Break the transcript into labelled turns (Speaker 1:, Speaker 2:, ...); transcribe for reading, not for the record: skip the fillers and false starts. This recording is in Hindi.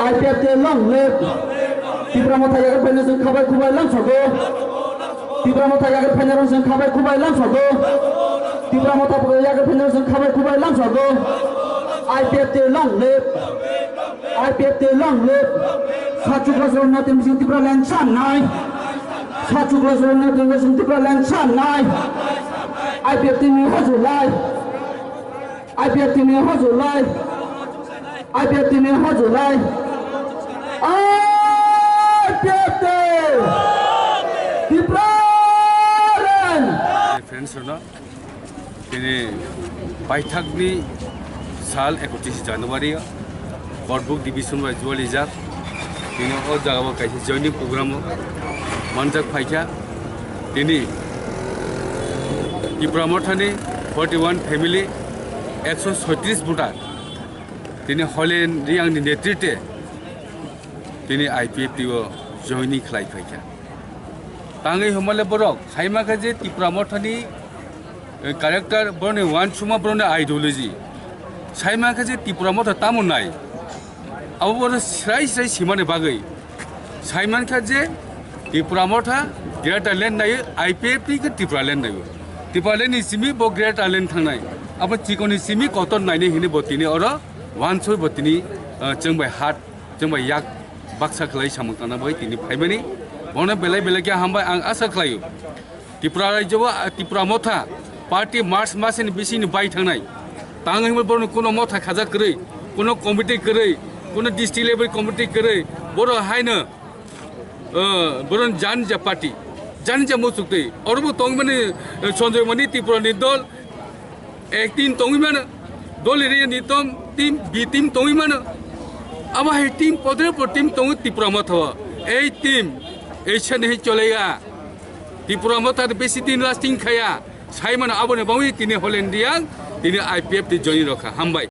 Speaker 1: IPFT long live Tipra Motha Yakarwi जों खाबाय खुबाय लांसगो Tipra Motha Yakarwi जों खाबाय खुबाय लांसगो Tipra Motha Yakarwi जों खाबाय खुबाय लांसगो IPFT long live IPFT long live Sachukla Zorna Timsing Tipra Land Sanai Sachukla Zorna Timsing Tipra Land Sanai IPFT ni Hazulai IPFT ni Hazulai IPFT ni Hazulai IPFT Tipra
Speaker 2: Friends ini Paithakni साल 31 जनवरी Karbook division by Jualizak ini और जगह वो कैसे जॉइनिंग प्रोग्राम मंचक फाइका ini Tipra Motha ni 41 family 136 buta ini Holland yang di netrite ini IPFT वो जॉइनिंग खलाई फाइका तांगे हमले borok साइमा के Tipra Motha ni character borne one suma borne ideology Saima के Tipra Motha तामुनाय अब वो सराय सीमाने बागै साइमान का Tipra Motha ग्रेट आइलैंड नाय IPFT के Tipra लैंड नाय Tipra लैंड इसिमी बो ग्रेट आइलैंड थांनाय अब चिकोनी सिमी कॉटन नायने हिने बतिनी और वानसोय बतिनी चंबाय हाट चंबाय याक बाक्सा खलाई सामंताना बाय तिनी फाइमानी बने बेलाय बेलाय के हामबाय आं आशा खलायो Tipra रायजोवा Tipra Motha पार्टी मार्च मासनि बिसिनि बाय थांनाय तांगैमो बरनो कोनो मथा खाजा करै कोनो कमिटि करै कोनो डिस्ट्रिक्ट लेवल कमिटि करै बर हायनो बरन जान जा पार्टी जान जा मुसुक्तै अरबो तंगमाने संजय मनि Tipra नि दल एक टीम तंगमाने दल एरिया नि टीम बी टीम तंगमाने अब हाय टीम पदरे पर टीम तंग Tipra Motha ए टीम ऐसा नहीं चलेगा Tipra Motha बेसी दिन लास्टिंग खाया साइमान आबने बावि तिने हलेन्डियां तिने IPFT जॉइन रखा हामबाय।